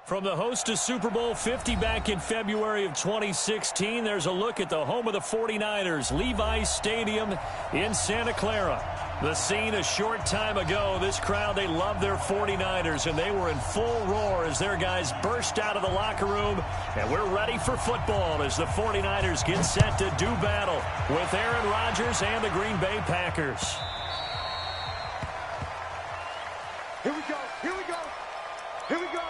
From the host to Super Bowl 50 back in February of 2016, there's a look at the home of the 49ers, Levi's Stadium in Santa Clara. The scene a short time ago. This crowd, they love their 49ers, and they were in full roar as their guys burst out of the locker room. And we're ready for football as the 49ers get set to do battle with Aaron Rodgers and the Green Bay Packers. Here we go, here we go, here we go.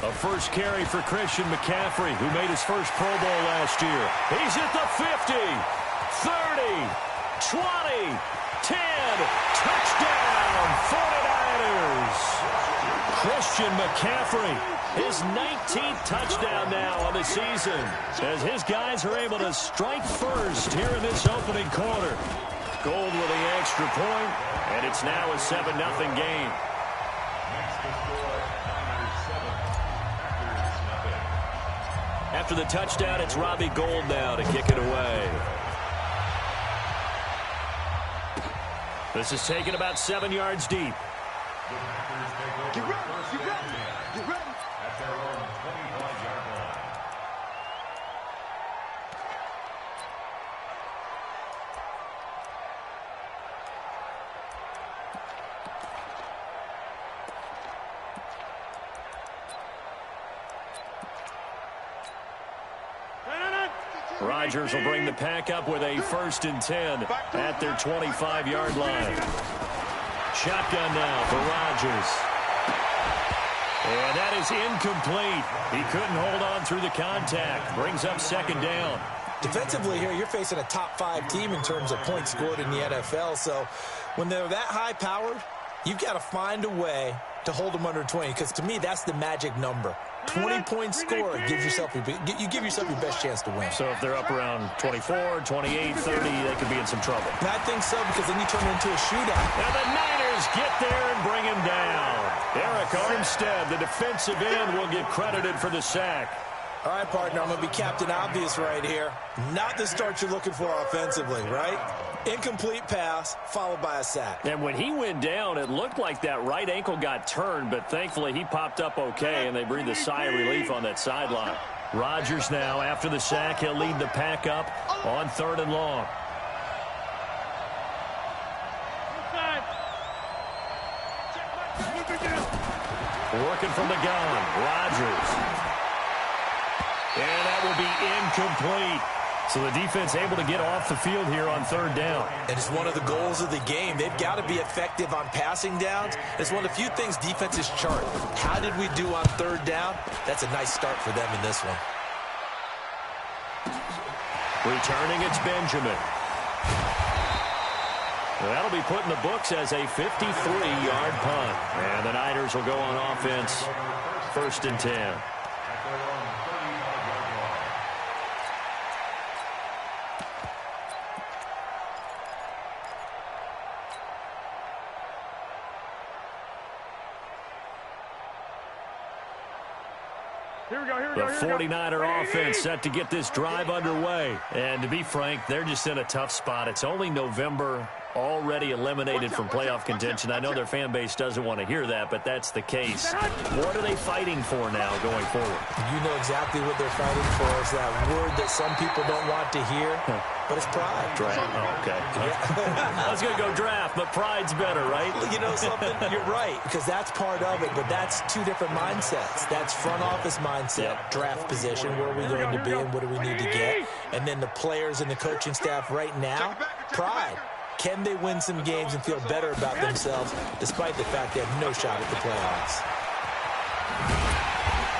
A first carry for Christian McCaffrey, who made his first Pro Bowl last year. He's at the 50, 30, 20, 10. Touchdown, 49ers. Christian McCaffrey, his 19th touchdown now on the season, as his guys are able to strike first here in this opening quarter. Gold with the extra point, and it's now a 7-0 game. After the touchdown, it's Robbie Gould now to kick it away. This is taken about 7 yards deep. Get ready, get ready, get ready. At their own 25-yard line. Rodgers will bring the pack up with a 1st and 10 at their 25-yard line. Shotgun now for Rodgers. And that is incomplete. He couldn't hold on through the contact. Brings up 2nd down. Defensively here, you're facing a top-5 team in terms of points scored in the NFL. So when they're that high-powered, you've got to find a way to hold them under 20. Because to me, that's the magic number. 20 points scored gives yourself you give yourself your best chance to win. So if they're up around 24, 28, 30, they could be in some trouble. And I think so, because then you turn it into a shootout. And the Niners get there and bring him down. Eric Armstead, the defensive end, will get credited for the sack. All right, partner, I'm going to be Captain Obvious right here. Not the start you're looking for offensively, right? Incomplete pass, followed by a sack. And when he went down, it looked like that right ankle got turned, but thankfully he popped up okay, and they breathed a sigh of relief on that sideline. Rodgers now, after the sack, he'll lead the pack up on 3rd and long. Working from the gun, Rodgers. And that will be incomplete. So the defense able to get off the field here on 3rd down. And it's one of the goals of the game. They've got to be effective on passing downs. It's one of the few things defenses chart. How did we do on 3rd down? That's a nice start for them in this one. Returning, it's Benjamin. Well, that'll be put in the books as a 53-yard punt. And the Niners will go on offense. 1st and 10. The 49er offense set to get this drive underway. And to be frank, they're just in a tough spot. It's only November, already eliminated from playoff contention. I know their fan base doesn't want to hear that, but that's the case. What are they fighting for now going forward? You know exactly what they're fighting for. It's that word that some people don't want to hear, but it's pride. Draft. Oh, okay. I was going to go draft, but pride's better, right? You know something? You're right, because that's part of it, but that's two different mindsets. That's front office mindset, draft position, where are we going to be and what do we need to get? And then the players and the coaching staff right now, pride. Can they win some games and feel better about themselves despite the fact they have no shot at the playoffs?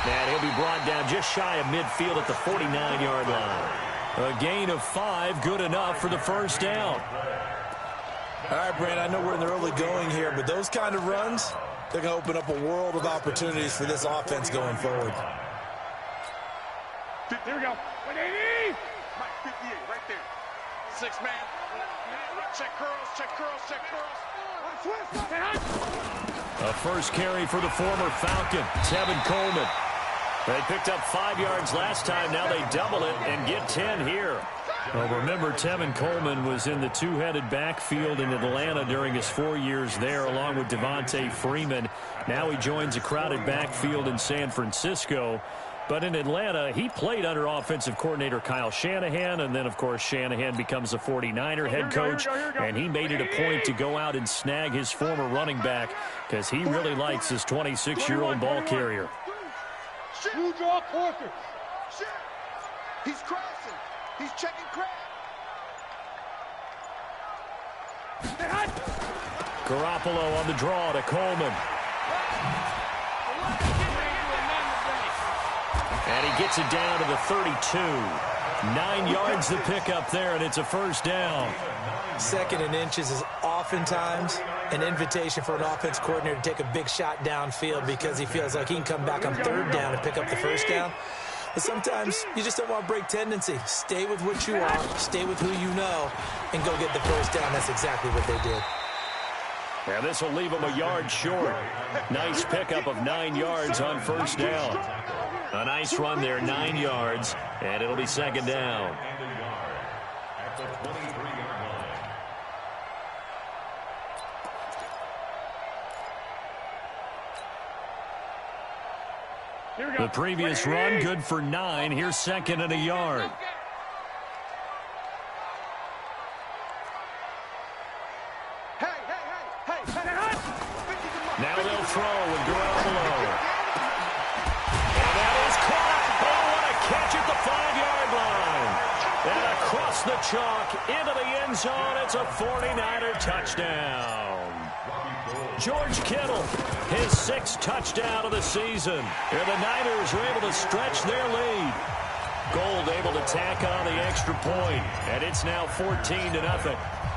And he'll be brought down just shy of midfield at the 49-yard line. A gain of 5, good enough for the 1st down. All right, Brand, I know we're in the early going here, but those kind of runs, they're going to open up a world of opportunities for this offense going forward. Here we go. 180. Mike, 58, right there. 6 man. Check curls, check curls, check curls. A first carry for the former Falcon, Tevin Coleman. They picked up 5 yards last time. Now they double it and get 10 here. Well, remember, Tevin Coleman was in the two-headed backfield in Atlanta during his 4 years there, along with Devontae Freeman. Now he joins a crowded backfield in San Francisco. But in Atlanta, he played under offensive coordinator Kyle Shanahan, and then, of course, Shanahan becomes a 49er head coach, and he made it a point to go out and snag his former running back because he really likes his 26-year-old ball carrier. You draw quarters. He's crossing. He's checking crap. Garoppolo on the draw to Coleman. And he gets it down to the 32. 9 yards to pick up there, and it's a first down. 2nd and inches is oftentimes an invitation for an offense coordinator to take a big shot downfield because he feels like he can come back on 3rd down and pick up the first down. But sometimes you just don't want to break tendency. Stay with what you are, stay with who you know, and go get the first down. That's exactly what they did. And this will leave him a yard short. Nice pickup of 9 yards on first down. A nice run there, 9 yards, and it'll be 2nd down. At the 23-yard line. The previous run, good for 9. Here's 2nd and a yard. Now they'll throw with Garoppolo. And that is caught. Oh, what a catch at the 5-yard line. And across the chalk into the end zone. It's a 49er touchdown. George Kittle, his 6th touchdown of the season. And the Niners are able to stretch their lead. Gold able to tack on the extra point. And it's now 14-0.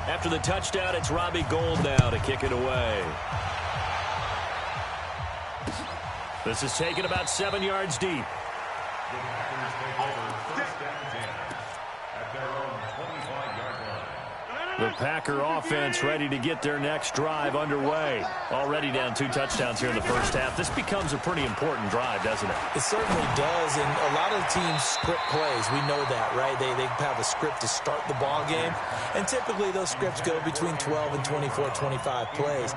After the touchdown, it's Robbie Gould now to kick it away. This is taken about 7 yards deep. The Packers take over 1st and 10 at their own 25-yard line. The Packer offense ready to get their next drive underway. Already down 2 touchdowns here in the first half. This becomes a pretty important drive, doesn't it? It certainly does, and a lot of teams script plays. We know that, right? They have a script to start the ball game, and typically those scripts go between 12 and 24, 25 plays.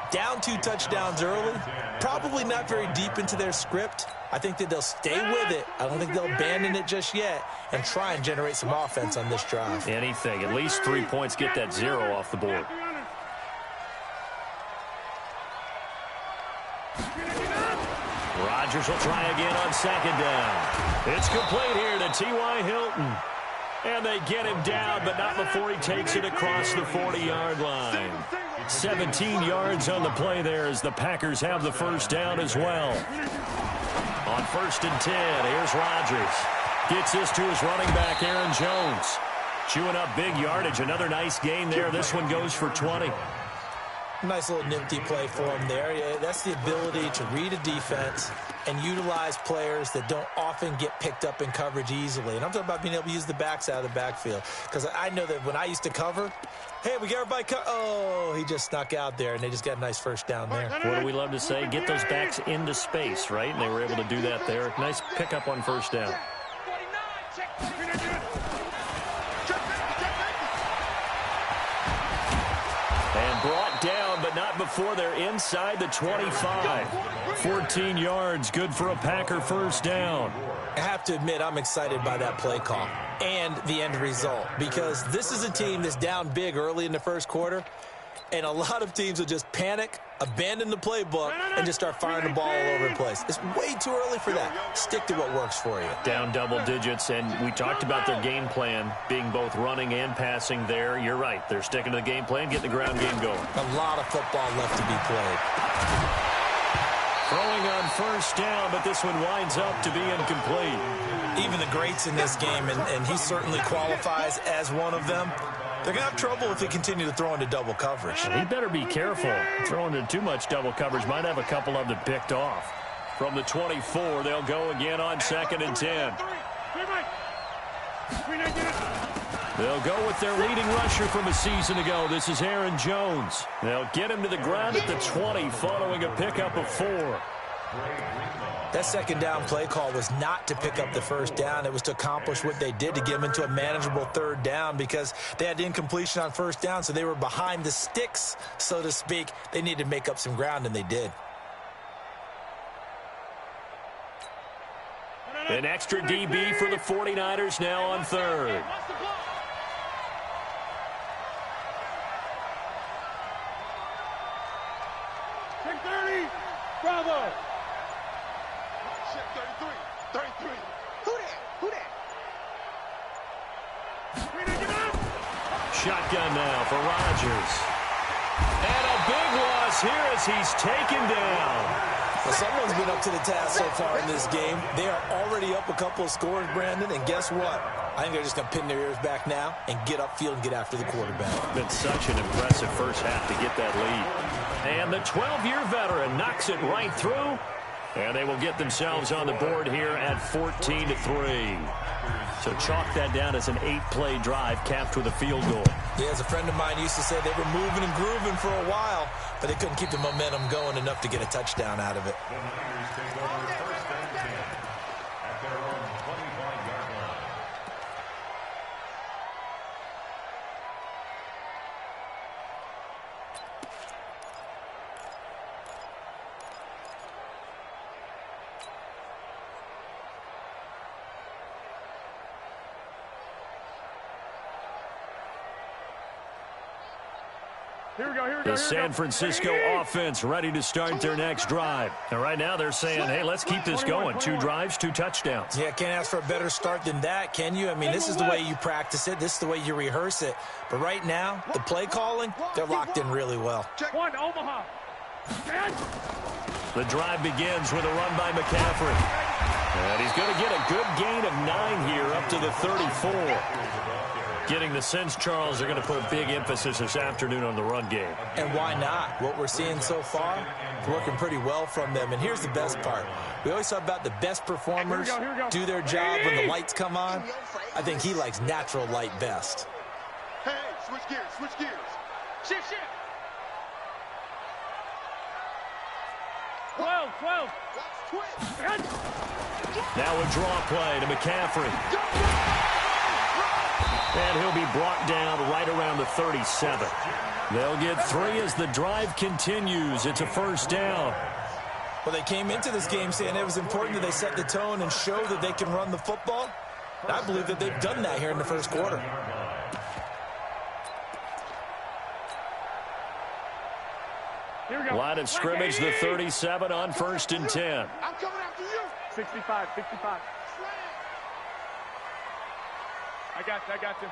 Down 2 touchdowns early, probably not very deep into their script. I think that they'll stay with it. I don't think they'll abandon it just yet and try and generate some offense on this drive. Anything. At least 3 points, get that 0 off the board. Rodgers will try again on 2nd down. It's complete here to T.Y. Hilton. And they get him down, but not before he takes it across the 40-yard line. 17 yards on the play there as the Packers have the first down as well. On 1st and 10, here's Rodgers. Gets this to his running back, Aaron Jones. Chewing up big yardage. Another nice gain there. This one goes for 20. Nice little nifty play for him there. Yeah, that's the ability to read a defense and utilize players that don't often get picked up in coverage easily. And I'm talking about being able to use the backs out of the backfield. Because I know that when I used to cover, hey, we got everybody oh, he just snuck out there, and they just got a nice first down there. What do we love to say? Get those backs into space, right? And they were able to do that there. Nice pickup on first down. And brought down, but not before they're inside the 25. 14 yards, good for a Packer first down. I have to admit, I'm excited by that play call and the end result, because this is a team that's down big early in the first quarter, and a lot of teams will just panic, abandon the playbook, and just start firing the ball all over the place. It's way too early for that. Stick to what works for you. Down double digits, and we talked about their game plan being both running and passing there. You're right. They're sticking to the game plan, getting the ground game going. A lot of football left to be played. Throwing on first down, but this one winds up to be incomplete. Even the greats in this game, and he certainly qualifies as one of them, they're going to have trouble if they continue to throw into double coverage. He better be careful. Throwing into too much double coverage might have a couple of them picked off. From the 24, they'll go again on 2nd and 10. They'll go with their leading rusher from a season ago. This is Aaron Jones. They'll get him to the ground at the 20 following a pickup of 4. That second down play call was not to pick up the first down. It was to accomplish what they did, to get them into a manageable third down, because they had incompletion on first down, so they were behind the sticks, so to speak. They needed to make up some ground, and they did. An extra DB for the 49ers now on third. Check 30. Bravo. Check 33. 33. Who that? Who that? Shotgun now for Rodgers. And a big loss here as he's taken down. Well, someone's been up to the task so far in this game. They are already up a couple of scores, Brandon, and guess what? I think they're just going to pin their ears back now and get upfield and get after the quarterback. Been such an impressive first half to get that lead. And the 12-year veteran knocks it right through, and they will get themselves on the board here at 14-3. So chalk that down as an 8-play drive capped with a field goal. Yeah, as a friend of mine used to say, they were moving and grooving for a while, but they couldn't keep the momentum going enough to get a touchdown out of it. The Niners take over first and 10 at their own 25-yard line. Here we go, here we go. The San Francisco offense ready to start their next drive. And right now they're saying, hey, let's keep this going. 2 drives, 2 touchdowns. Yeah, can't ask for a better start than that, can you? I mean, this is the way you practice it. This is the way you rehearse it. But right now, the play calling, they're locked in really well. Check 1, Omaha. The drive begins with a run by McCaffrey. And he's going to get a good gain of 9 here up to the 34. Getting the sense, Charles, they're going to put a big emphasis this afternoon on the run game. And why not? What we're seeing so far is working pretty well from them. And here's the best part. We always talk about the best performers do their job when the lights come on. I think he likes natural light best. Hey, switch gears, switch gears. Shift, shift. 12, 12. Now a draw play to McCaffrey. And he'll be brought down right around the 37. They'll get 3 as the drive continues. It's a first down. Well, they came into this game saying it was important that they set the tone and show that they can run the football. And I believe that they've done that here in the first quarter. Line of scrimmage, the 37 on 1st and 10. I'm coming after you. 65, 65. I got you.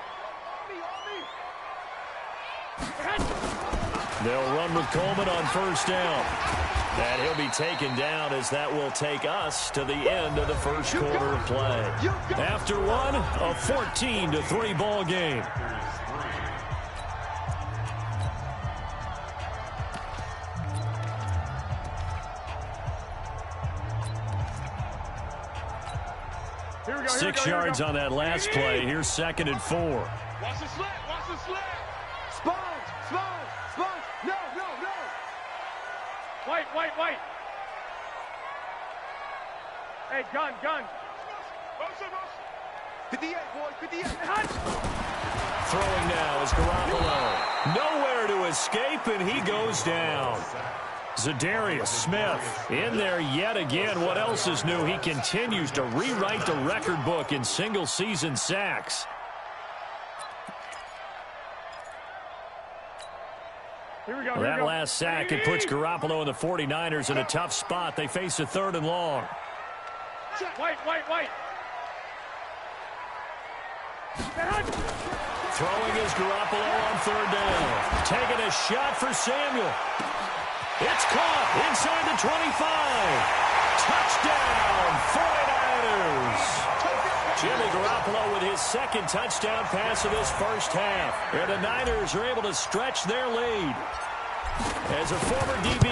They'll run with Coleman on first down. And he'll be taken down as that will take us to the end of the first quarter of play. After one, a 14-3 ball game. Here we go, 6 yards on that last play. Here's 2nd and 4. Watch the slant, watch the slant. Sponge. No. White. Hey, gun. Motion. 58, boys, 58. Throwing now is Garoppolo. Nowhere to escape, and he goes down. Zadarius Smith in there yet again. What else is new? He continues to rewrite the record book in single-season sacks. Here we go. That last sack, it puts Garoppolo and the 49ers in a tough spot. They face a 3rd and long. White. Throwing is Garoppolo on 3rd down. Taking a shot for Samuel. It's caught inside the 25. Touchdown, 49ers. Jimmy Garoppolo with his 2nd touchdown pass of this first half. And the Niners are able to stretch their lead. As a former DB,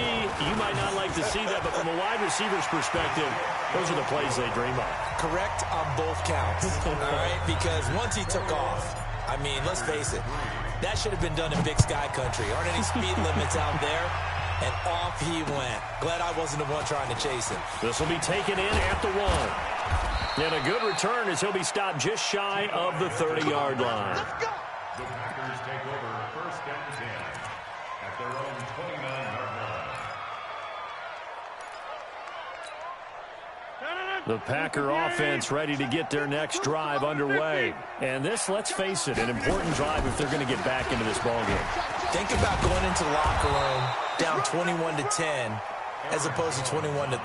you might not like to see that, but from a wide receiver's perspective, those are the plays they dream of. Correct on both counts, all right? Because once he took off, I mean, let's face it, that should have been done in Big Sky country. Aren't any speed limits out there? And off he went. Glad I wasn't the one trying to chase him. This will be taken in at the 1. And a good return as he'll be stopped just shy of the 30-yard line. The Packers take over first down 10 at their own 29-yard line. The Packer offense ready to get their next drive underway. And this, let's face it, an important drive if they're going to get back into this ballgame. Think about going into the locker room down 21-10 as opposed to 21-3.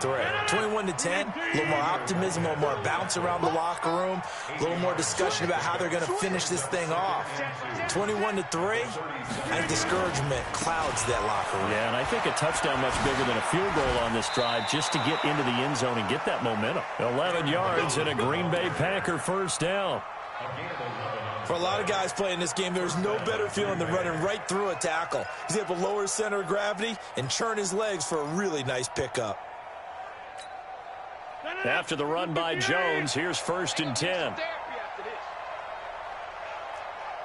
21-10, a little more optimism, a little more bounce around the locker room, a little more discussion about how they're going to finish this thing off. 21-3, I think discouragement clouds that locker room. Yeah, and I think a touchdown much bigger than a field goal on this drive just to get into the end zone and get that momentum. 11 yards and a Green Bay Packer first down. For a lot of guys playing this game, there's no better feeling than running right through a tackle. He's able to lower his center of gravity and churn his legs for a really nice pickup. After the run by Jones, here's 1st and 10.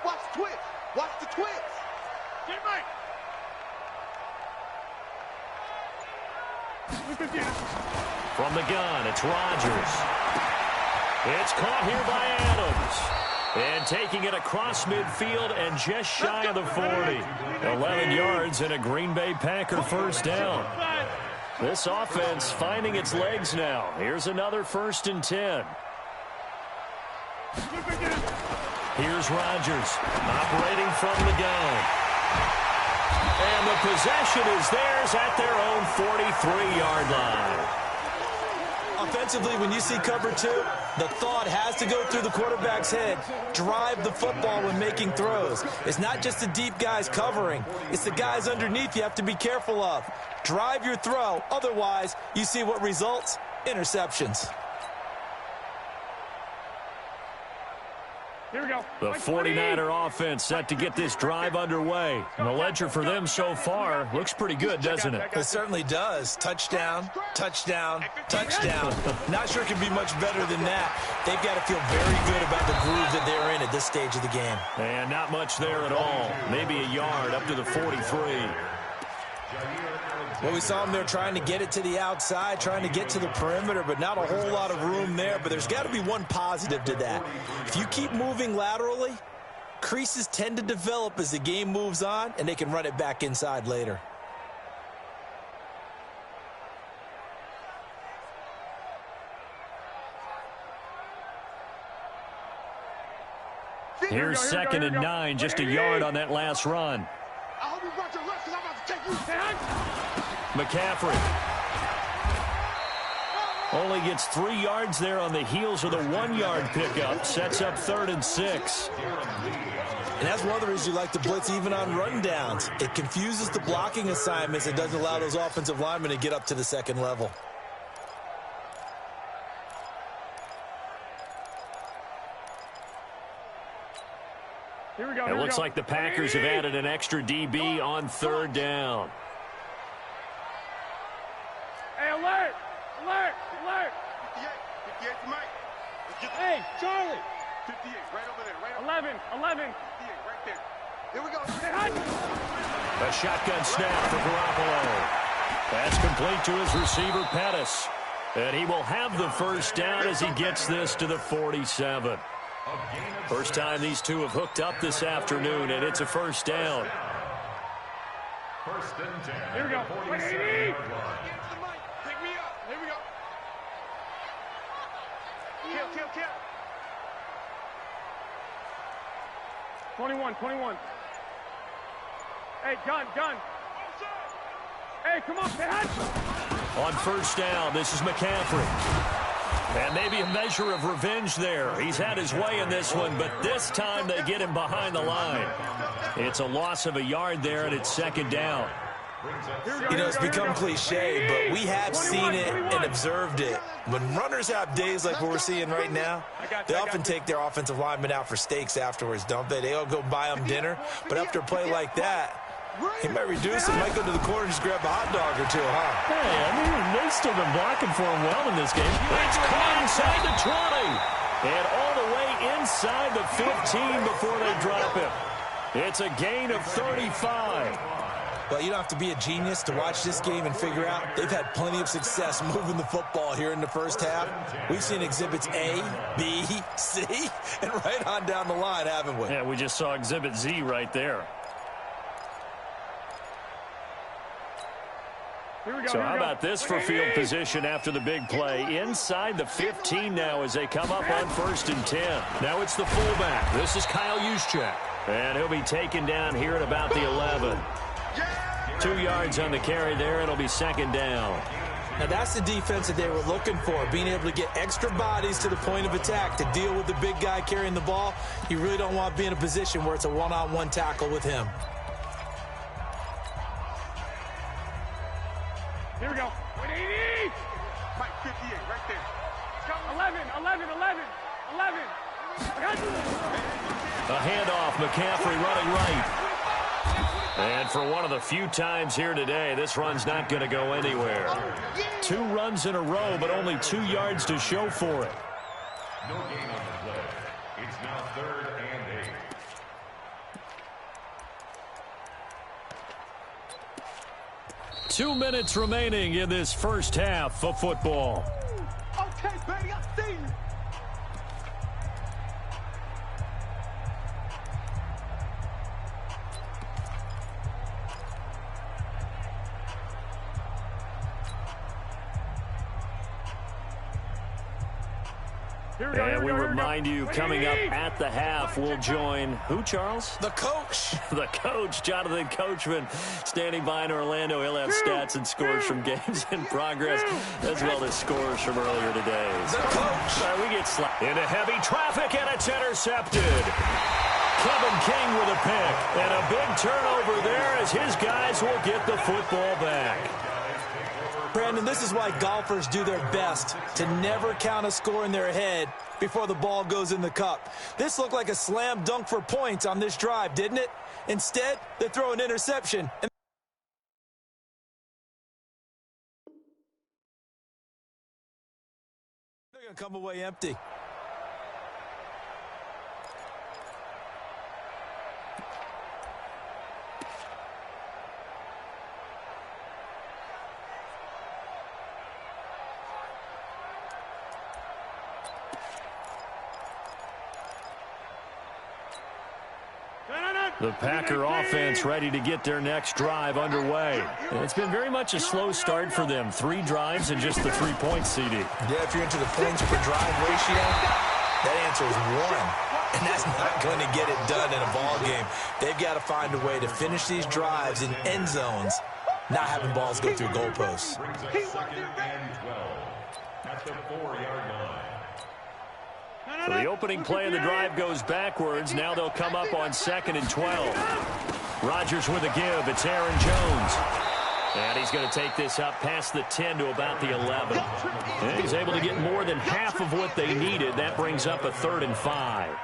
Watch the twitch. Watch the twitch. From the gun, it's Rodgers. It's caught here by Adams. And taking it across midfield and just shy of the 40. 11 yards and a Green Bay Packer first down. This offense finding its legs now. Here's another 1st and 10. Here's Rodgers operating from the gun. And the possession is theirs at their own 43-yard line. Offensively, when you see cover 2, the thought has to go through the quarterback's head. Drive the football when making throws. It's not just the deep guys covering. It's the guys underneath you have to be careful of. Drive your throw. Otherwise, you see what results? Interceptions. Here we go. The 49er offense set to get this drive underway. And the ledger for them so far looks pretty good, doesn't it? It certainly does. Touchdown, touchdown, touchdown. Not sure it can be much better than that. They've got to feel very good about the groove that they're in at this stage of the game. And not much there at all. Maybe a yard up to the 43. Well, we saw them there trying to get it to the outside, trying to get to the perimeter, but not a whole lot of room there. But there's got to be one positive to that. If you keep moving laterally, creases tend to develop as the game moves on, and they can run it back inside later. Here's 2nd and 9, just a yard on that last run. I hope you brought your left because I'm about to take you. McCaffrey only gets 3 yards there on the heels of the 1-yard pickup. Sets up 3rd and 6. And that's one of the reasons you like to blitz even on rundowns. It confuses the blocking assignments. It doesn't allow those offensive linemen to get up to the second level. Here we go. It looks like the Packers have added an extra DB on 3rd down. Hey, alert! Alert! Alert! 58 to Mike. Hey, Charlie! 58, right over there. Right over 11. 58, right there. Here we go. A shotgun snap for Garoppolo. That's complete to his receiver, Pettis. And he will have the first down as he gets this to the 47. First time these two have hooked up this afternoon, and it's a first down. 1st and 10. Here we go. 47. Pick me up. Here we go. Kill. 21. Hey, gun. Hey, come on, man. On first down, this is McCaffrey. And maybe a measure of revenge there. He's had his way in this one, but this time they get him behind the line. It's a loss of a yard there, and it's 2nd down. You know, it's become cliche, but we have seen it and observed it. When runners have days like what we're seeing right now, they often take their offensive linemen out for steaks afterwards, don't they? They all go buy them dinner. But after a play like that, He might reduce it, might go to the corner and just grab a hot dog or two, huh? Hey, I mean, they've still been blocking for him well in this game. It's caught inside the 20. And all the way inside the 15 before they drop him. It's a gain of 35. Well, you don't have to be a genius to watch this game and figure out they've had plenty of success moving the football here in the first half. We've seen exhibits A, B, C, and right on down the line, haven't we? Yeah, we just saw exhibit Z right there. So how about this for field position after the big play? Inside the 15 now as they come up on 1st and 10. Now it's the fullback. This is Kyle Juszczyk. And he'll be taken down here at about the 11. 2 yards on the carry there. It'll be 2nd down. Now that's the defense that they were looking for, being able to get extra bodies to the point of attack to deal with the big guy carrying the ball. You really don't want to be in a position where it's a one-on-one tackle with him. Here we go. 180. Mike, 58, right there. 11. A handoff, McCaffrey running right. And for one of the few times here today, this run's not going to go anywhere. 2 runs in a row, but only 2 yards to show for it. No gain on the play. It's now 3rd and 8. 2 minutes remaining in this first half of football. Okay, baby, I see you. And we remind you, coming up at the half, we'll join who, Charles? The coach. The coach, Jonathan Coachman, standing by in Orlando. He'll have stats and scores from games in progress, as well as scores from earlier today. The coach. We get slapped into heavy traffic, and it's intercepted. Kevin King with a pick, and a big turnover there as his guys will get the football back. Brandon, this is why golfers do their best to never count a score in their head before the ball goes in the cup. This looked like a slam dunk for points on this drive, didn't it? Instead, they throw an interception. They're going to come away empty. The Packer offense ready to get their next drive underway. And it's been very much a slow start for them. 3 drives and just the 3 points, CD. Yeah, if you're into the points per drive ratio, that answer is 1. And that's not going to get it done in a ball game. They've got to find a way to finish these drives in end zones, not having balls go through goalposts. Brings us 2nd and 12 at the 4-yard line. So the opening play of the drive goes backwards. Now they'll come up on 2nd and 12. Rodgers with a give. It's Aaron Jones. And he's going to take this up past the 10 to about the 11. And he's able to get more than half of what they needed. That brings up a 3rd and 5.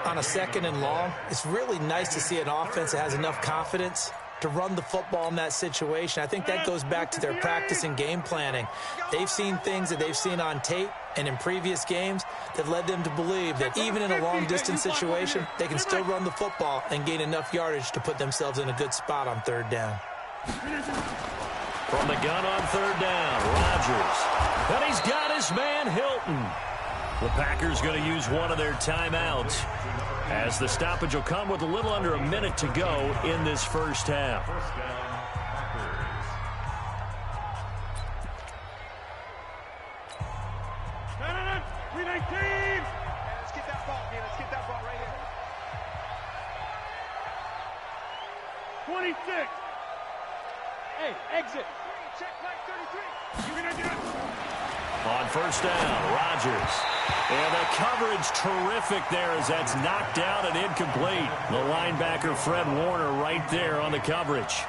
On a 2nd and long, it's really nice to see an offense that has enough confidence to run the football in that situation. I think that goes back to their practice and game planning. They've seen things that they've seen on tape and in previous games that led them to believe that even in a long-distance situation, they can still run the football and gain enough yardage to put themselves in a good spot on 3rd down. From the gun on 3rd down, Rodgers. And he's got his man Hilton. The Packers going to use one of their timeouts, as the stoppage will come with a little under a minute to go in this first half. First down, Packers. No. 319. Let's get that ball, man. Let's get that ball right here. 26. Hey, exit. Check like 33. You're going to do it. On 1st down, Rodgers. And the coverage terrific there as that's knocked down and incomplete. The linebacker, Fred Warner, right there on the coverage.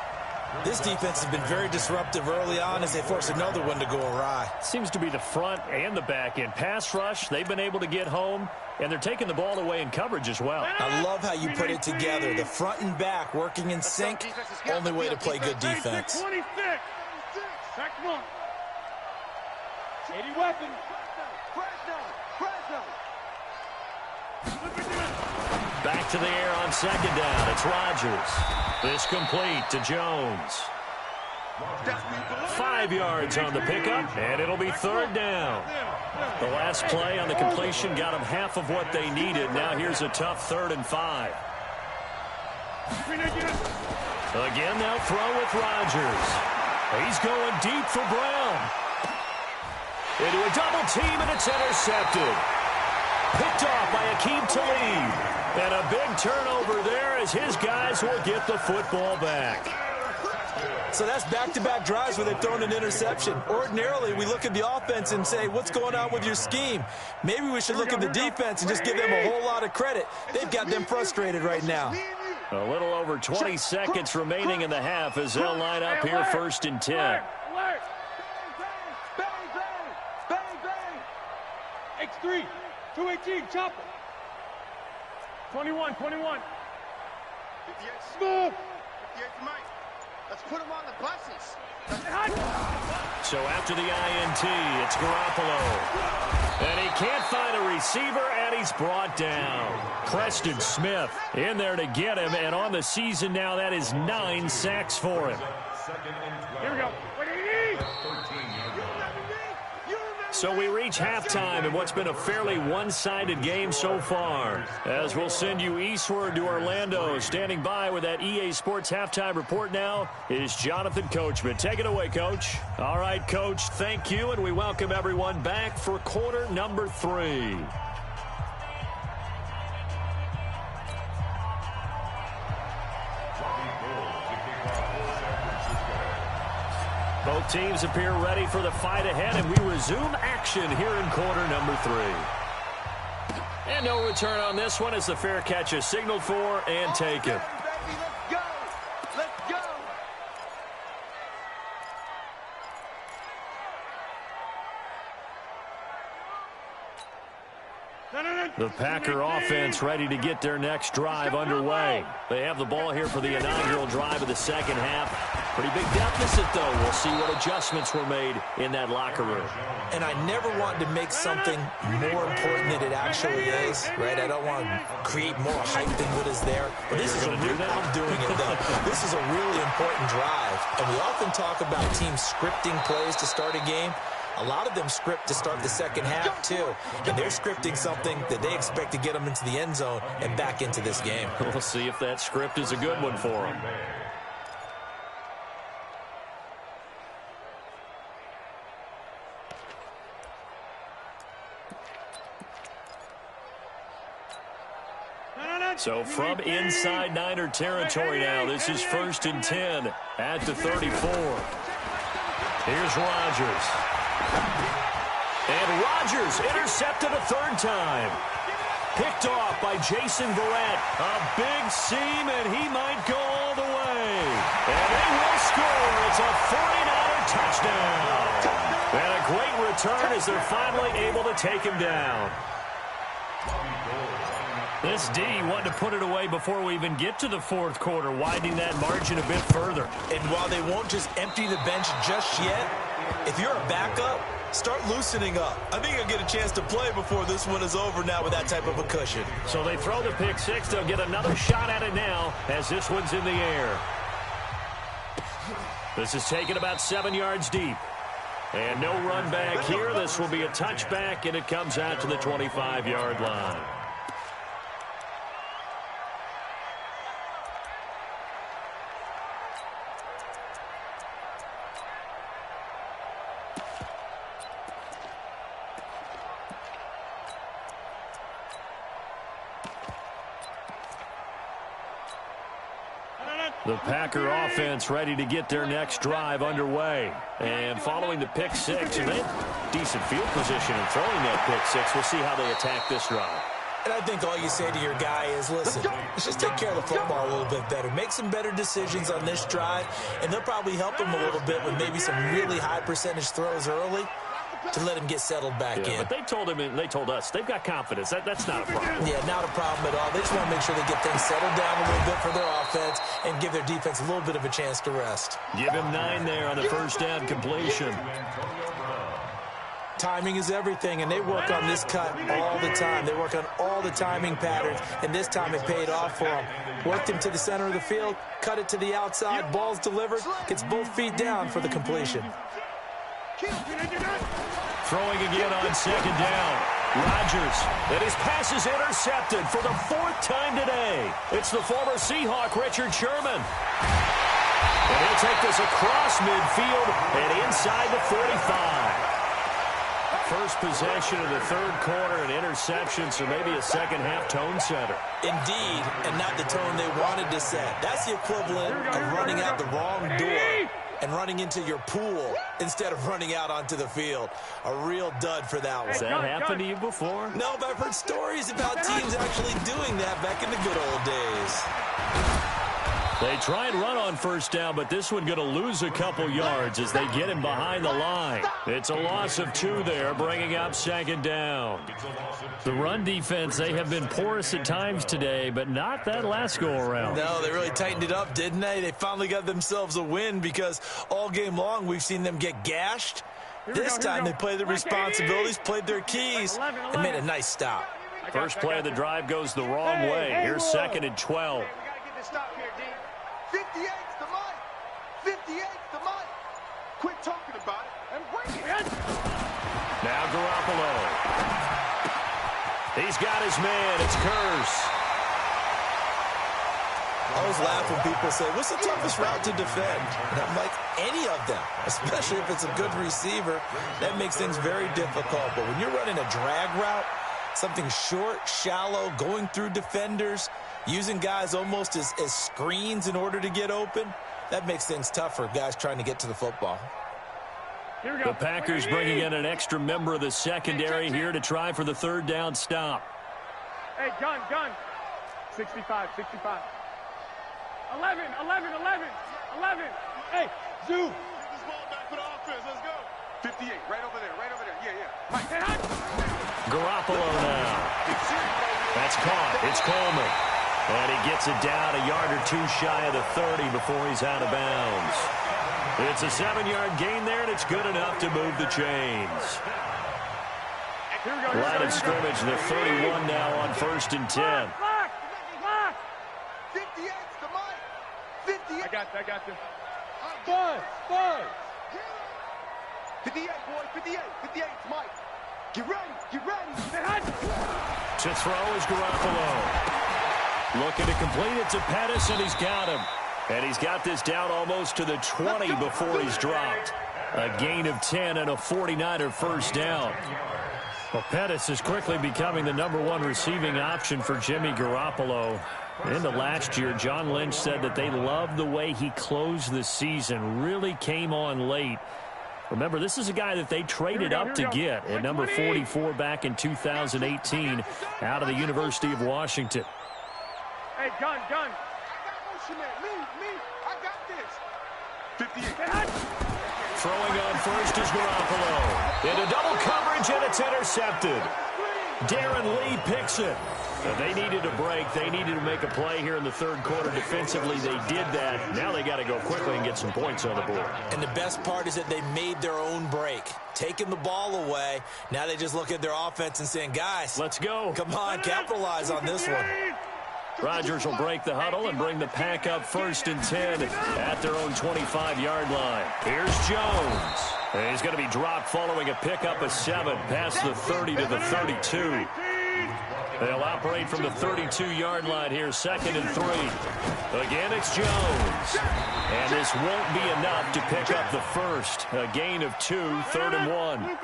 This defense has been very disruptive early on as they force another one to go awry. Seems to be the front and the back end. Pass rush, they've been able to get home. and they're taking the ball away in coverage as well. I love how you put it together. The front and back working in sync, only way to play good defense. 26. Back one. 80 weapons. Back to the air on second down. It's Rodgers. This complete to Jones. 5 yards on the pickup, and it'll be third down. The last play on the completion got them half of what they needed. Now here's a tough 3rd and 5. Again, they'll throw with Rodgers. He's going deep for Brown. Into a double team, and it's intercepted. Picked off by Akeem Talib. And a big turnover there as his guys will get the football back. So that's back-to-back drives where they've thrown an interception. Ordinarily, we look at the offense and say, what's going on with your scheme? Maybe we should look at the defense and just give them a whole lot of credit. They've got them frustrated right now. A little over 20 seconds remaining in the half as they'll line up here 1st and 10. X3, 218, chopper. 21. Smooth. Let's put him on the buses. So after the INT, it's Garoppolo. And he can't find a receiver, and he's brought down. Preston Smith in there to get him, and on the season now, that is 9 sacks for him. Here we go. So we reach halftime in what's been a fairly one-sided game so far. As we'll send you eastward to Orlando. Standing by with that EA Sports halftime report now is Jonathan Coachman. Take it away, Coach. All right, Coach, thank you, and we welcome everyone back for quarter number 3. Both teams appear ready for the fight ahead, and we resume action here in quarter number 3. And no return on this one as the fair catch is signaled for and taken. The Packer offense ready to get their next drive underway. They have the ball here for the inaugural drive of the second half. Pretty big deficit, though. We'll see what adjustments were made in that locker room. And I never want to make something more important than it actually is, right? I don't want to create more hype than what is there. But this is I'm doing it, though. This is a really important drive. And we often talk about teams scripting plays to start a game. A lot of them script to start the second half, too. And they're scripting something that they expect to get them into the end zone and back into this game. We'll see if that script is a good one for them. So from inside Niner territory now, this is 1st and 10 at the 34. Here's Rodgers. And Rodgers intercepted a 3rd time. Picked off by Jason Verrett. A big seam, and he might go all the way. And they will score. It's a 49er touchdown. And a great return as they're finally able to take him down. This D wanted to put it away before we even get to the 4th quarter, widening that margin a bit further. And while they won't just empty the bench just yet, if you're a backup, start loosening up. I think you'll get a chance to play before this one is over now with that type of a cushion. So they throw the pick 6. They'll get another shot at it now as this one's in the air. This is taken about 7 yards deep. And no run back here. This will be a touchback, and it comes out to the 25-yard line. The Packer offense ready to get their next drive underway. And following the pick 6, and they had decent field position in throwing that pick 6. We'll see how they attack this drive. And I think all you say to your guy is, listen, let's just take care of the football a little bit better. Make some better decisions on this drive, and they'll probably help him a little bit with maybe some really high percentage throws early. to let him get settled back in. But they told us they've got confidence. That's not a problem. Yeah, not a problem at all. They just want to make sure they get things settled down a little bit for their offense and give their defense a little bit of a chance to rest. Give him 9 there on the first down completion. Timing is everything, and they work on this cut all the time. They work on all the timing patterns, and this time it paid off for them. Worked him to the center of the field, cut it to the outside, ball's delivered, gets both feet down for the completion. Throwing again on second down. Rodgers, and his pass is intercepted for the 4th time today. It's the former Seahawk, Richard Sherman. And he'll take this across midfield and inside the 45. First possession of the third quarter, an interception, so maybe a second-half tone setter. Indeed, and not the tone they wanted to set. That's the equivalent of running out the wrong door and running into your pool instead of running out onto the field. A real dud for that one. Has that happened to you before? No, but I've heard stories about teams actually doing that back in the good old days. They try and run on first down, but this one going to lose a couple yards as they get him behind the line. It's a loss of 2 there, bringing up second down. The run defense, they have been porous at times today, but not that last go-around. No, they really tightened it up, didn't they? They finally got themselves a win because all game long we've seen them get gashed. This time they played their responsibilities, played their keys, and made a nice stop. First play of the drive goes the wrong way. Here's 2nd and 12. 58's the money. 58's the money. Quit talking about it and bring it. Now Garoppolo. He's got his man. It's Curse. I always laugh when people say, what's the toughest route to defend? And I'm like, any of them, especially if it's a good receiver. That makes things very difficult. But when you're running a drag route, something short, shallow, going through defenders, using guys almost as screens in order to get open, that makes things tough for guys trying to get to the football. The Packers bringing in an extra member of the secondary here to try for the third down stop. Hey, gun. 65. 11. Hey, Zoo. Get this ball back for the offense. Let's go. 58, right over there. Yeah. Mike. Garoppolo now. That's caught. It's Coleman. And he gets it down a yard or 2 shy of the 30 before he's out of bounds. It's a 7-yard gain there, and it's good enough to move the chains. Line of scrimmage, the 31 now on 1st and 10. Lock. 58's the money. 58. I got this. Buzz. 58, boy. 58's Mike. Get ready. To throw is Garoppolo. Looking to complete it to Pettis, and he's got him. And he's got this down almost to the 20 before he's dropped. A gain of 10 and a 49er first down. Well, Pettis is quickly becoming the #1 receiving option for Jimmy Garoppolo. Into last year, John Lynch said that they loved the way he closed the season, really came on late. Remember, this is a guy that they traded up to get at number 44 back in 2018 out of the University of Washington. Hey, gun. I got motion man. Me. I got this. 58. Throwing on first is Garoppolo. Into double coverage, and it's intercepted. Darren Lee picks it. They needed a break. They needed to make a play here in the third quarter. Defensively, they did that. Now they got to go quickly and get some points on the board. And the best part is that they made their own break, taking the ball away. Now they just look at their offense and saying, guys, let's go. Come on, capitalize on this one. Rodgers will break the huddle and bring the pack up 1st and 10 at their own 25-yard line. Here's Jones. And he's going to be dropped following a pickup of 7 past the 30 to the 32. They'll operate from the 32-yard line here, 2nd and 3. Again, it's Jones. And this won't be enough to pick up the first. A gain of 2, 3rd and 1.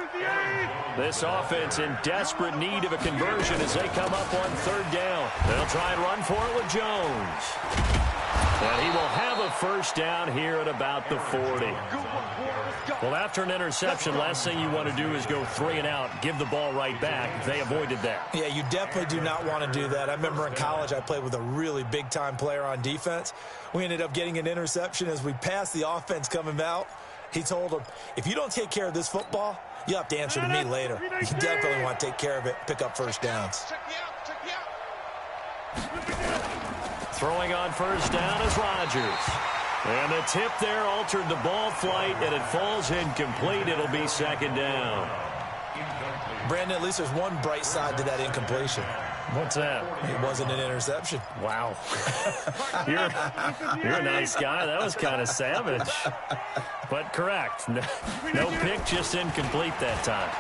This offense in desperate need of a conversion as they come up on 3rd down. They'll try and run for it with Jones. And he will have a first down here at about the 40. Well, after an interception, last thing you want to do is go 3 and out, give the ball right back. They avoided that. Yeah, you definitely do not want to do that. I remember in college I played with a really big-time player on defense. We ended up getting an interception as we passed the offense coming out. He told him, if you don't take care of this football, you'll have to answer to me later. You definitely want to take care of it, pick up first downs. Throwing on first down is Rodgers. And the tip there altered the ball flight, and it falls incomplete. It'll be second down. Brandon, at least there's one bright side to that incompletion. What's that? It wasn't an interception. Wow. You're a nice guy. That was kind of savage. But correct. No pick, just incomplete that time.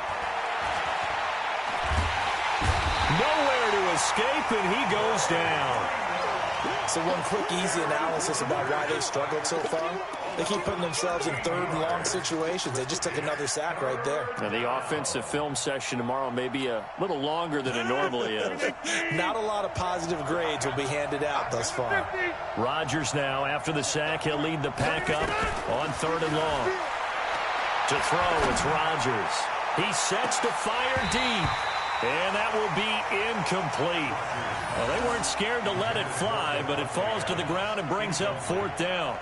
Nowhere to escape, and he goes down. So one quick, easy analysis about why they've struggled so far. They keep putting themselves in third and long situations. They just took another sack right there. Now, the offensive film session tomorrow may be a little longer than it normally is. Not a lot of positive grades will be handed out thus far. Rodgers now, after the sack, he'll lead the pack up on third and long. To throw, it's Rodgers. He sets to fire deep. And that will be incomplete. Well, they weren't scared to let it fly, but it falls to the ground and brings up fourth down.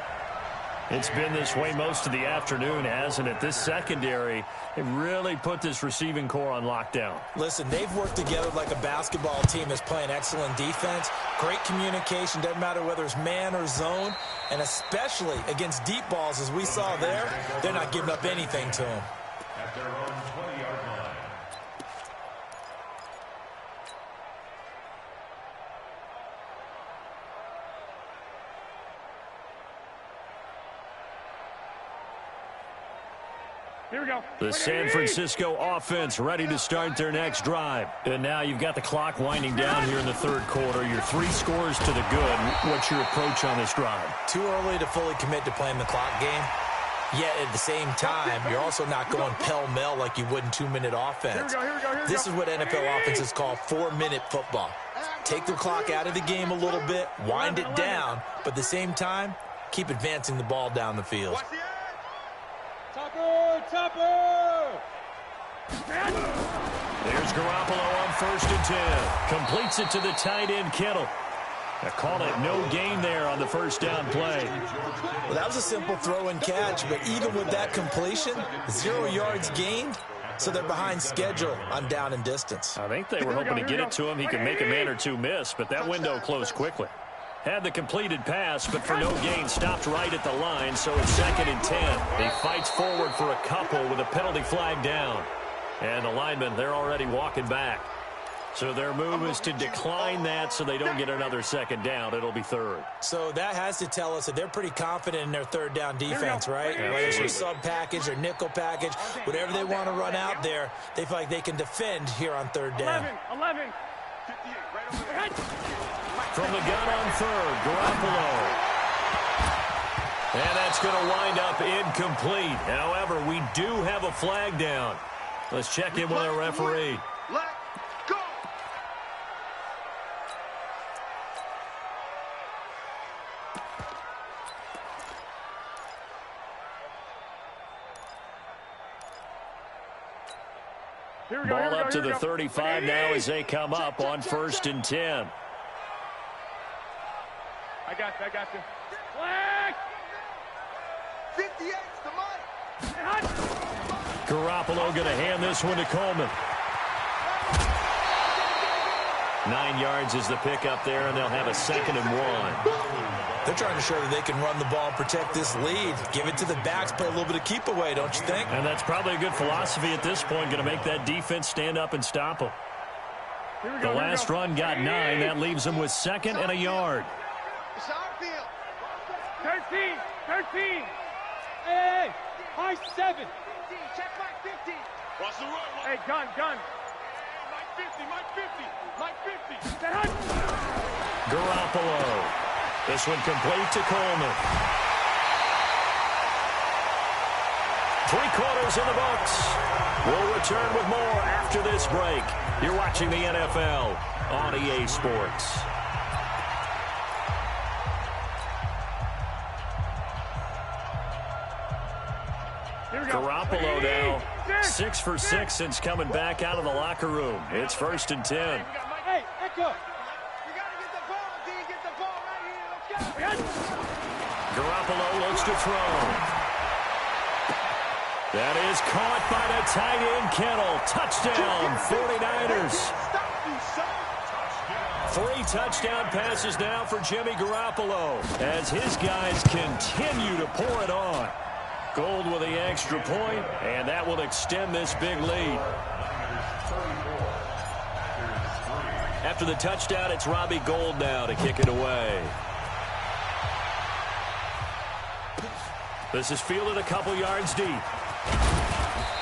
It's been this way most of the afternoon, hasn't it? This secondary, they really put this receiving core on lockdown. Listen, they've worked together like a basketball team that's playing excellent defense. Great communication, doesn't matter whether it's man or zone. And especially against deep balls, as we saw there, they're not giving up anything to them. At their own 20-yard line. Here we go. The San Francisco offense ready to start their next drive. And now you've got the clock winding down here in the third quarter. Your 3 scores to the good. What's your approach on this drive? Too early to fully commit to playing the clock game. Yet at the same time, you're also not going pell-mell like you would in 2-minute offense. Here we go. This is what NFL offenses call 4-minute football. Take the clock out of the game a little bit, wind it down, but at the same time, keep advancing the ball down the field. Topper! There's Garoppolo on first and 10. Completes it to the tight end, Kittle. I call it no gain there on the first down play. Well, that was a simple throw and catch, but even with that completion, 0 yards gained, so they're behind schedule on down and distance. I think they were hoping to get it to him. He could make a man or two miss, but that window closed quickly. Had the completed pass, but for no gain, stopped right at the line, so it's second and 10. He fights forward for a couple with a penalty flag down. And the linemen, they're already walking back. So their move is to decline that so they don't get another second down. It'll be third. So that has to tell us that they're pretty confident in their third down defense, right? Whether it's a sub package or nickel package, whatever they want to run out there, they feel like they can defend here on third down. 11. From the gun on third, Garoppolo. And that's going to wind up incomplete. However, we do have a flag down. Let's check in with our referee. Let go. Ball up to the 35 now as they come up on first and 10. I got you. Flag! 58's the money. Garoppolo going to hand this one to Coleman. 9 yards is the pickup there, and they'll have a 2nd and 1. They're trying to show that they can run the ball and protect this lead. Give it to the backs, play a little bit of keep away, don't you think? And that's probably a good philosophy at this point, going to make that defense stand up and stop them. The last run got 9. That leaves them with 2nd and a yard. It's our field. 13. Hey, high 7. Check Mike 50. Watch the run. Hey, gun. Mike 50. Garoppolo. This one complete to Coleman. 3 quarters in the books. We'll return with more after this break. You're watching the NFL on EA Sports. Garoppolo now 6 for 6 since coming back out of the locker room. It's first and 10. Hey, Echo. You got to get the ball, D. Get the ball right here. Let's go. Garoppolo looks to throw. That is caught by the tight end, Kittle. Touchdown, 49ers. 3 touchdown passes now for Jimmy Garoppolo as his guys continue to pour it on. Gold with the extra point, and that will extend this big lead. After the touchdown, it's Robbie Gould now to kick it away. This is fielded a couple yards deep.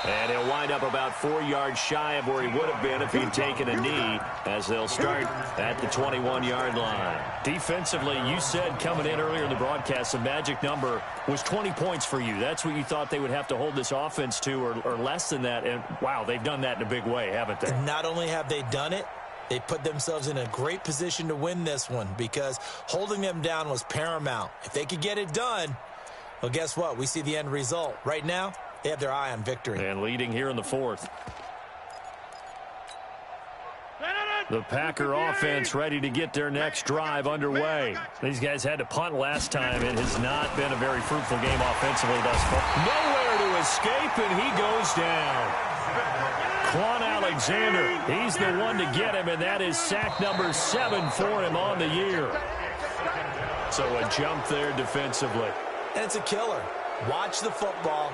And he'll wind up about 4 yards shy of where he would have been if he'd taken a knee, as they'll start at the 21-yard line. Defensively, you said coming in earlier in the broadcast, the magic number was 20 points for you. That's what you thought they would have to hold this offense to, or less than that. And, wow, they've done that in a big way, haven't they? And not only have they done it, they put themselves in a great position to win this one because holding them down was paramount. If they could get it done, well, guess what? We see the end result. Right now, they have their eye on victory. And leading here in the 4th. The Packer offense ready to get their next drive underway. These guys had to punt last time. It has not been a very fruitful game offensively thus far. Nowhere to escape, and he goes down. Quan Alexander, he's the one to get him, and that is sack number 7 for him on the year. So a jump there defensively. And it's a killer. Watch the football.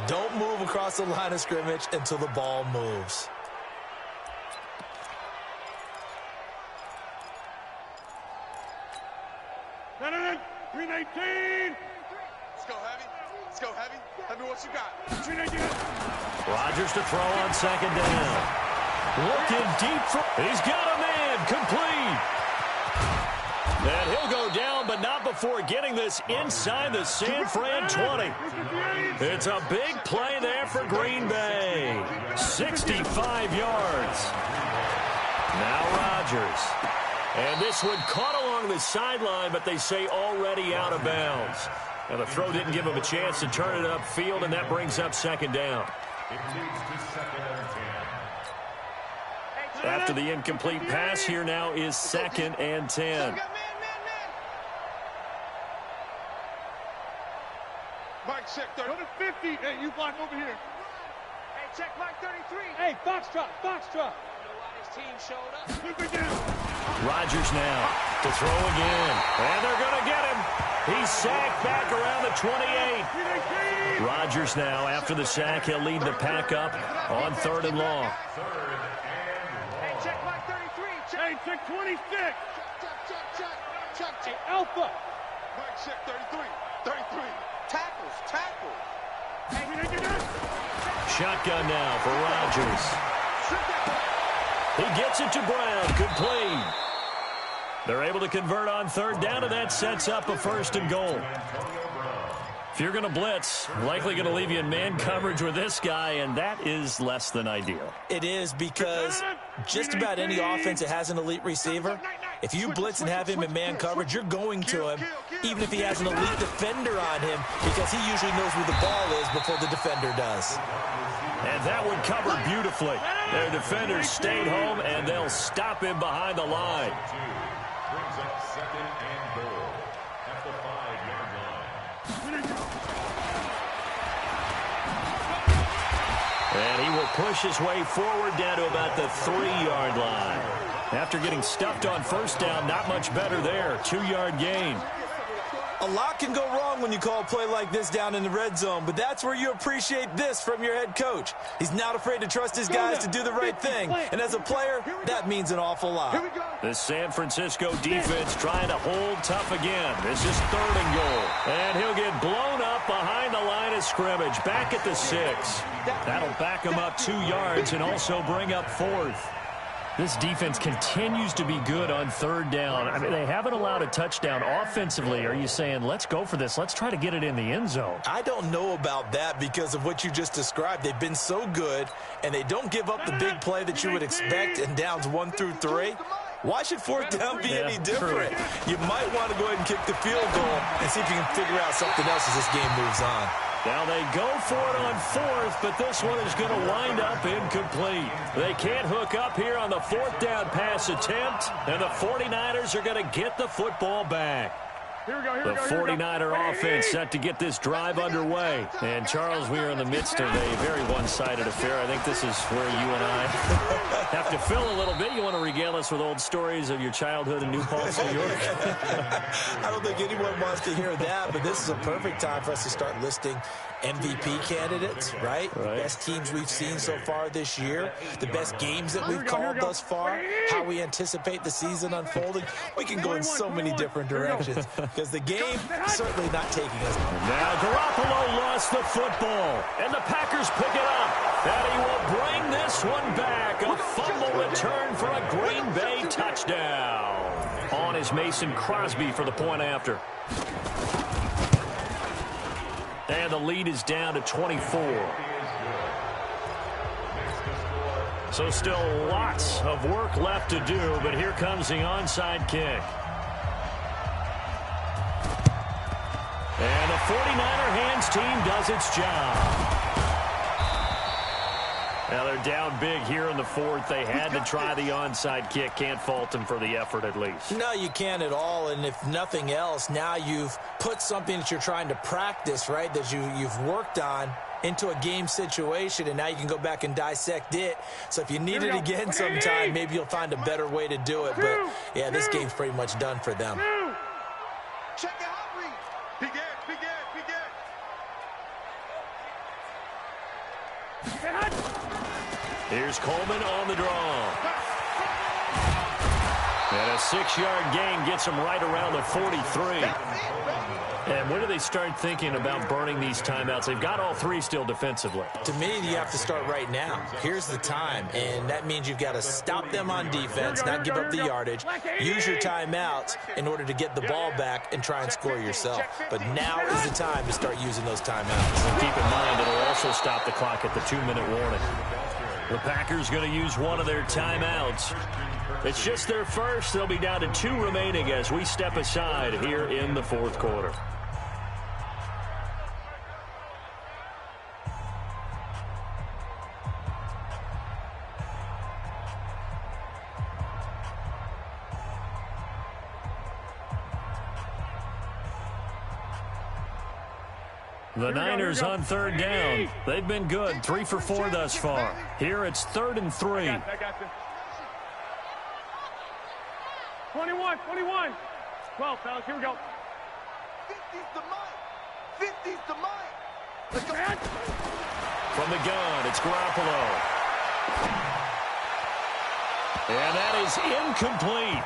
Don't move across the line of scrimmage until the ball moves. No. 319. Let's go heavy. Let's go heavy. Tell me what you got. 319. Rodgers to throw on 2nd down. Looking deep for... He's got a man. Complete. And he'll go down, but not before getting this inside the San Fran 20. It's a big play there for Green Bay. 65 yards. Now Rodgers. And this one caught along the sideline, but they say already out of bounds. And the throw didn't give him a chance to turn it upfield, and that brings up 2nd down. It leads to 2nd and 10. After the incomplete pass, here now is 2nd and 10. Mike, check 30. Go to 50. Hey, you block over here. Hey, check Mike 33. Hey, Foxtrot. You know why this team showed up? Super down. Rodgers now to throw again. And they're going to get him. He's sacked back around the 28. 319. Rodgers now, after the sack, he'll lead the pack up on 3rd and long. Hey, check Mike 33. Hey, check 26. Check. Hey, Alpha. Mike, check 33. 33. Tackles. Shotgun now for Rodgers. He gets it to Brown. Complete. They're able to convert on 3rd down, and that sets up a 1st and goal. If you're going to blitz, likely going to leave you in man coverage with this guy, and that is less than ideal. It is because just about any offense that has an elite receiver, if you blitz and have him in man coverage, you're going to him, even if he has an elite defender on him, because he usually knows where the ball is before the defender does. And that one covered beautifully. Their defenders stayed home, and they'll stop him behind the line. Brings up 2nd and goal at the 5-yard line. And he will push his way forward down to about the 3-yard line. After getting stuffed on 1st down, not much better there. 2-yard gain. A lot can go wrong when you call a play like this down in the red zone, but that's where you appreciate this from your head coach. He's not afraid to trust his guys to do the right thing, and as a player, that means an awful lot. The San Francisco defense trying to hold tough again. This is 3rd and goal. And he'll get blown up behind the line of scrimmage, back at the 6. That'll back him up 2 yards and also bring up 4th. This defense continues to be good on 3rd down. I mean, they haven't allowed a touchdown offensively. Are you saying, let's go for this? Let's try to get it in the end zone. I don't know about that because of what you just described. They've been so good, and they don't give up the big play that you would expect in downs 1 through 3. Why should 4th down be any different? You might want to go ahead and kick the field goal and see if you can figure out something else as this game moves on. Now they go for it on 4th, but this one is going to wind up incomplete. They can't hook up here on the 4th down pass attempt, and the 49ers are going to get the football back. The 49er offense set to get this drive underway. And, Charles, we are in the midst of a very one-sided affair. I think this is where you and I have to fill a little bit. You want to regale us with old stories of your childhood in New Paltz, New York? I don't think anyone wants to hear that, but this is a perfect time for us to start listing MVP candidates, right? The best teams we've seen so far this year, the best games that we've called thus far, how we anticipate the season unfolding. We can go in so many different directions because the game is certainly not taking us. Now Garoppolo lost the football, and the Packers pick it up, and he will bring this one back. A fumble return for a Green Bay touchdown. On is Mason Crosby for the point after. And the lead is down to 24. So still lots of work left to do, but here comes the onside kick. And the 49er hands team does its job. Now they're down big here in the fourth. They had to try the onside kick. Can't fault them for the effort at least. No, you can't at all. And if nothing else, now you've put something that you're trying to practice, right, that you've worked on into a game situation, and now you can go back and dissect it. So if you need it again sometime, maybe you'll find a better way to do it. But, yeah, this game's pretty much done for them. Check out, read. Begin. Here's Coleman on the draw. And a 6-yard gain gets him right around the 43. And when do they start thinking about burning these timeouts? They've got all three still defensively. To me, you have to start right now. Here's the time, and that means you've got to stop them on defense, not give up the yardage, use your timeouts in order to get the ball back and try and score yourself. But now is the time to start using those timeouts. And keep in mind, it'll also stop the clock at the 2-minute warning. The Packers going to use one of their timeouts. It's just their first. They'll be down to 2 remaining as we step aside here in the fourth quarter. The Niners on third down. They've been good, 3 for 4 thus far. Here it's 3rd and 3. 21. 12, fellas, here we go. 50's the mic. 50's the mic. Let's go. From the gun, it's Garoppolo. And that is incomplete.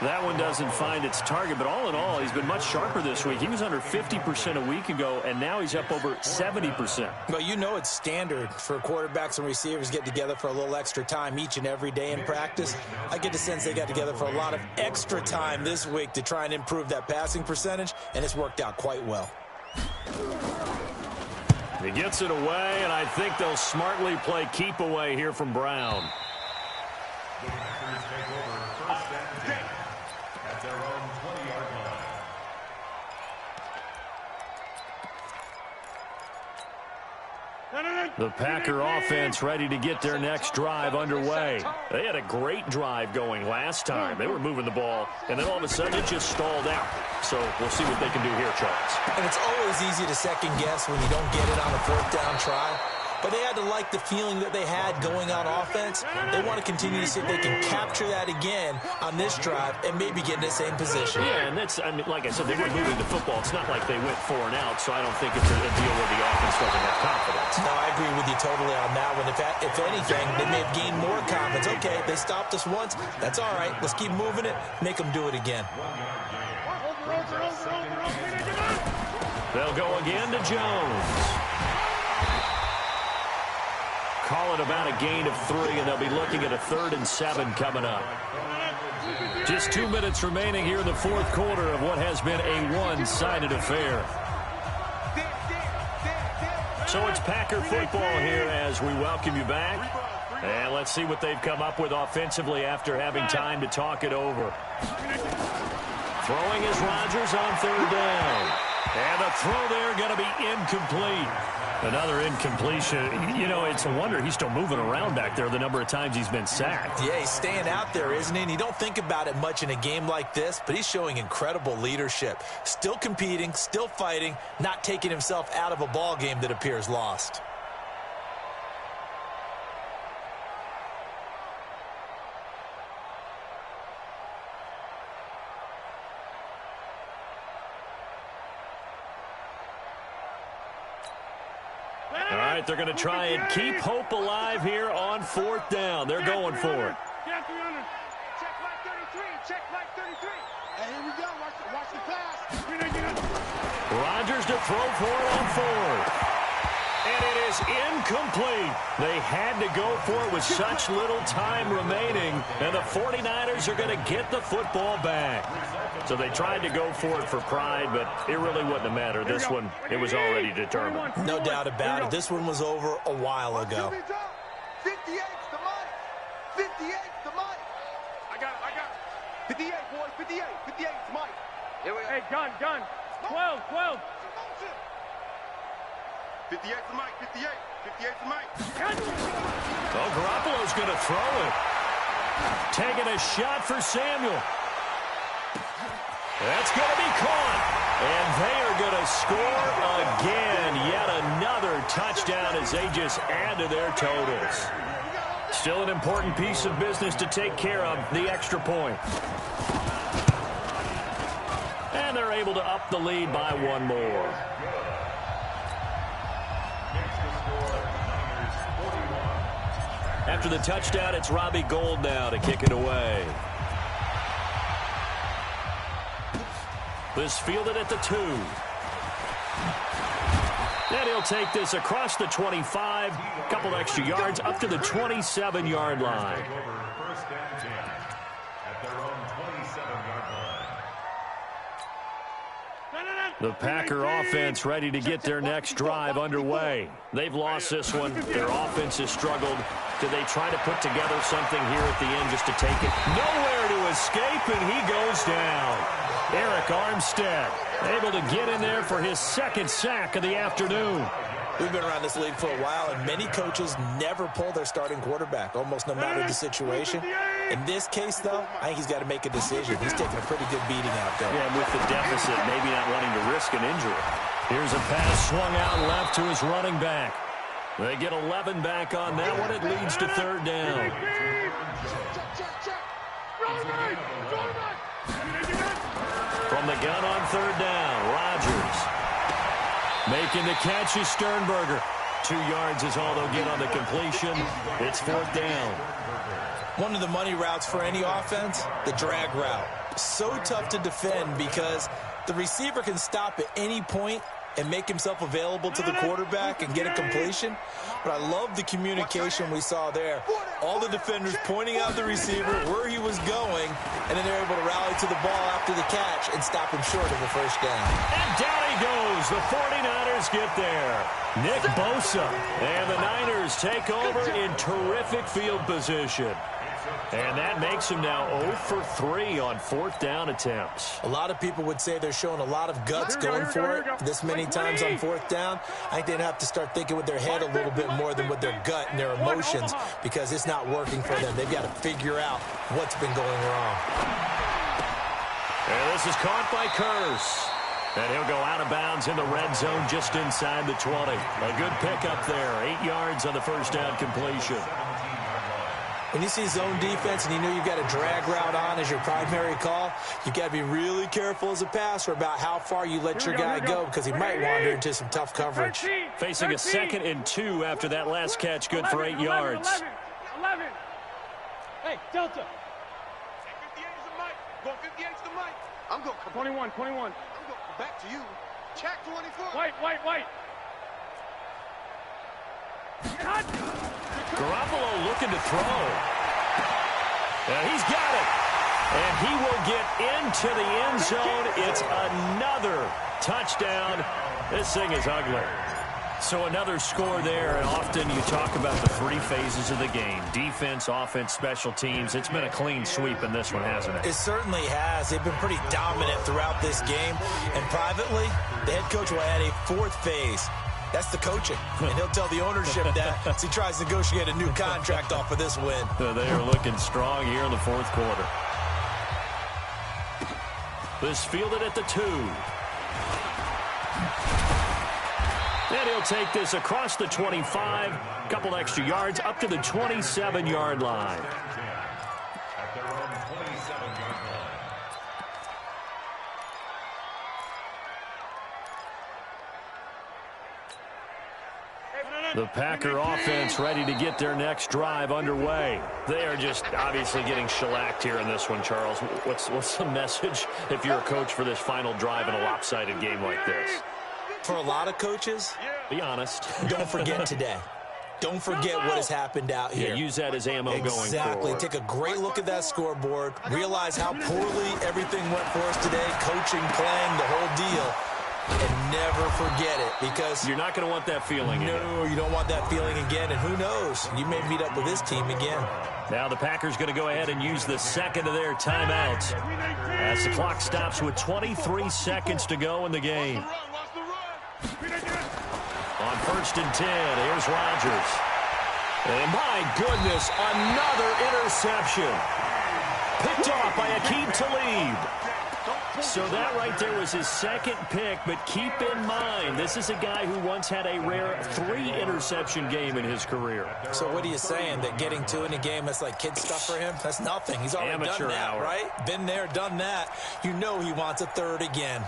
That one doesn't find its target, but all in all, he's been much sharper this week. He was under 50% a week ago, and now he's up over 70%. Well, you know it's standard for quarterbacks and receivers get together for a little extra time each and every day in practice. I get the sense they got together for a lot of extra time this week to try and improve that passing percentage, and it's worked out quite well. He gets it away, and I think they'll smartly play keep away here from Brown. The Packers take over 1st and 10 at their own 20-yard line. The Packer offense ready to get their next drive underway. They had a great drive going last time. They were moving the ball, and then all of a sudden it just stalled out. So we'll see what they can do here, Charles. And it's always easy to second guess when you don't get it on a 4th down try. But they had to like the feeling that they had going on offense. They want to continue to see if they can capture that again on this drive and maybe get in the same position. Yeah, and that's, I mean, like I said, they were moving the football. It's not like they went 4 and out, so I don't think it's a deal where the offense doesn't have confidence. No, I agree with you totally on that one. If anything, they may have gained more confidence. Okay, they stopped us once. That's all right. Let's keep moving it. Make them do it again. They'll go again to Jones. Call it about a gain of 3, and they'll be looking at a 3rd and 7 coming up. Just 2 minutes remaining here in the fourth quarter of what has been a one-sided affair. So it's Packer football here as we welcome you back. And let's see what they've come up with offensively after having time to talk it over. Throwing is Rodgers on 3rd down. And the throw there going to be incomplete. Another incompletion. You know, it's a wonder he's still moving around back there the number of times he's been sacked. Yeah, he's staying out there, isn't he? And you don't think about it much in a game like this, but he's showing incredible leadership. Still competing, still fighting, not taking himself out of a ball game that appears lost. All right, they're going to try and keep hope alive here on 4th down. They're going for it. Get 300. Check flag 33. Check flag 33. And here we go. Watch the pass. Rodgers to throw for it on 4th. And it is incomplete. They had to go for it with such little time remaining. And the 49ers are going to get the football back. So they tried to go for it for pride, but it really wouldn't have mattered. This one, it was already determined. No doubt about it. This one was over a while ago. 58's the mic. 58's the mic. I got it. 58, boys. 58. 58's the mic. Here we go. Hey, gun. 12. 58's the mic. 58. 58's the mic. Oh, Garoppolo's going to throw it. Taking a shot for Samuel. That's going to be caught. And they are going to score again. Yet another touchdown as they just add to their totals. Still an important piece of business to take care of, the extra point. And they're able to up the lead by one more. After the touchdown, it's Robbie Gould now to kick it away. This fielded at the 2. And he'll take this across the 25, couple extra yards up to the 27-yard line. First down 10 at their own 27-yard line. The Packer offense ready to get their next drive underway. They've lost this one. Their offense has struggled. Do they try to put together something here at the end just to take it? Nowhere to escape, and he goes down. Eric Armstead able to get in there for his second sack of the afternoon. We've been around this league for a while, and many coaches never pull their starting quarterback, almost no matter the situation. In this case, though, I think he's got to make a decision. He's taking a pretty good beating out there. Yeah, with the deficit, maybe not wanting to risk an injury. Here's a pass swung out left to his running back. They get 11 back on that one. It leads to 3rd down. From the gun on 3rd down, Rodgers. Making the catch is Sternberger. 2 yards is all they'll get on the completion. It's 4th down. One of the money routes for any offense, the drag route. So tough to defend because the receiver can stop at any point and make himself available to the quarterback and get a completion. But I love the communication we saw there. All the defenders pointing out the receiver, where he was going, and then they're able to rally to the ball after the catch and stop him short of a first down. And down he goes. The 49ers get there. Nick Bosa. And the Niners take over in terrific field position. And that makes him now 0 for 3 on 4th down attempts. A lot of people would say they're showing a lot of guts going for it this many times on 4th down. I think they'd have to start thinking with their head a little bit more than with their gut and their emotions because it's not working for them. They've got to figure out what's been going wrong. And this is caught by Curse. And he'll go out of bounds in the red zone just inside the 20. A good pickup there. 8 yards on the first down completion. When you see zone defense and you know you've got a drag route on as your primary call, you've got to be really careful as a passer about how far you let your guy go because he might wander into some tough coverage. Facing a 2nd and 2 after that last catch, good for 8 yards. 11. Hey, Delta. 58 is the mic. Going 58 is the mic. I'm going 21. I'm going back to you. Check 24. White. Cut. Garoppolo looking to throw. And he's got it. And he will get into the end zone. It's another touchdown. This thing is ugly. So another score there, and often you talk about the 3 phases of the game. Defense, offense, special teams. It's been a clean sweep in this one, hasn't it? It certainly has. They've been pretty dominant throughout this game. And privately, the head coach will add a 4th phase. That's the coaching. And he'll tell the ownership that as he tries to negotiate a new contract off of this win. They are looking strong here in the fourth quarter. This fielded at the 2. And he'll take this across the 25. A couple extra yards up to the 27-yard line. At their own 27-yard line. The Packer offense ready to get their next drive underway. They are just obviously getting shellacked here in this one, Charles. What's the message if you're a coach for this final drive in a lopsided game like this? For a lot of coaches, be honest. Don't forget today. Don't forget what has happened out here. Yeah, use that as ammo going forward. Exactly. Take a great look at that scoreboard. Realize how poorly everything went for us today. Coaching, playing, the whole deal. And never forget it, because you're not going to want that feeling again. No, you don't want that feeling again. And who knows? You may meet up with this team again. Now the Packers going to go ahead and use the second of their timeouts as the clock stops with 23 seconds to go in the game. On 1st and 10, here's Rodgers. And my goodness, another interception. Picked off by Aqib Talib. So that right there was his second pick, but keep in mind, this is a guy who once had a rare 3-interception game in his career. So what are you saying, that getting 2 in a game, that's like kid stuff for him? That's nothing. He's already amateur done that, hour. Right? Been there, done that. You know he wants a 3rd again.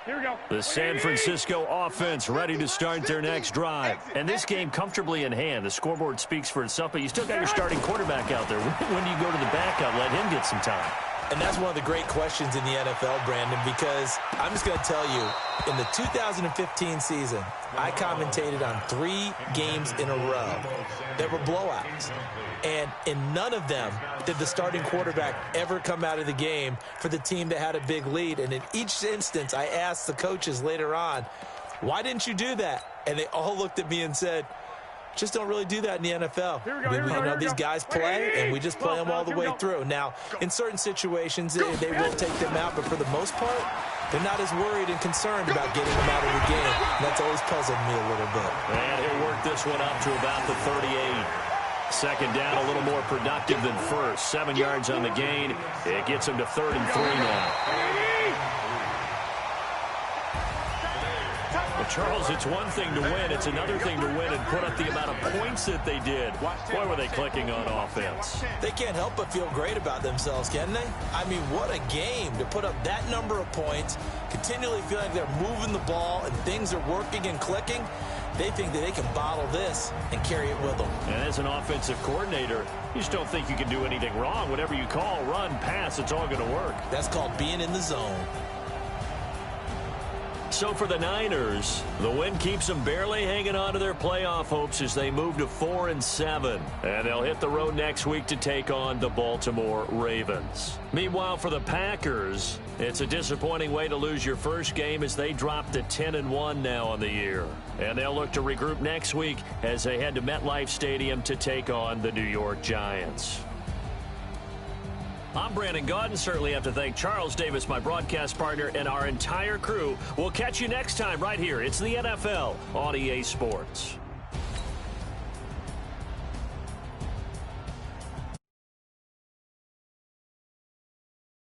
Here we go. The San Francisco offense ready to start their next drive. And this game comfortably in hand. The scoreboard speaks for itself, but you still got your starting quarterback out there. When do you go to the backup, let him get some time? And that's one of the great questions in the NFL, Brandon, because I'm just going to tell you, in the 2015 season, I commentated on 3 games in a row that were blowouts. And in none of them did the starting quarterback ever come out of the game for the team that had a big lead. And in each instance, I asked the coaches later on, why didn't you do that? And they all looked at me and said, just don't really do that in the NFL. These guys play, and we just play them all the way through. Now, in certain situations, they will take them out, but for the most part, they're not as worried and concerned about getting them out of the game. And that's always puzzled me a little bit. And he'll work this one up to about the 38. Second down, a little more productive than first. 7 yards on the gain. It gets him to 3rd and 3 now. Well, Charles, it's one thing to win. It's another thing to win and put up the amount of points that they did. Boy, were they clicking on offense. They can't help but feel great about themselves, can they? I mean, what a game to put up that number of points, continually feel like they're moving the ball and things are working and clicking. They think that they can bottle this and carry it with them. And as an offensive coordinator, you just don't think you can do anything wrong. Whatever you call, run, pass, it's all going to work. That's called being in the zone. So for the Niners, the win keeps them barely hanging on to their playoff hopes as they move to 4-7. And they'll hit the road next week to take on the Baltimore Ravens. Meanwhile, for the Packers, it's a disappointing way to lose your first game as they drop to 10-1 now on the year. And they'll look to regroup next week as they head to MetLife Stadium to take on the New York Giants. I'm Brandon Gaudin. Certainly have to thank Charles Davis, my broadcast partner, and our entire crew. We'll catch you next time right here. It's the NFL on EA Sports.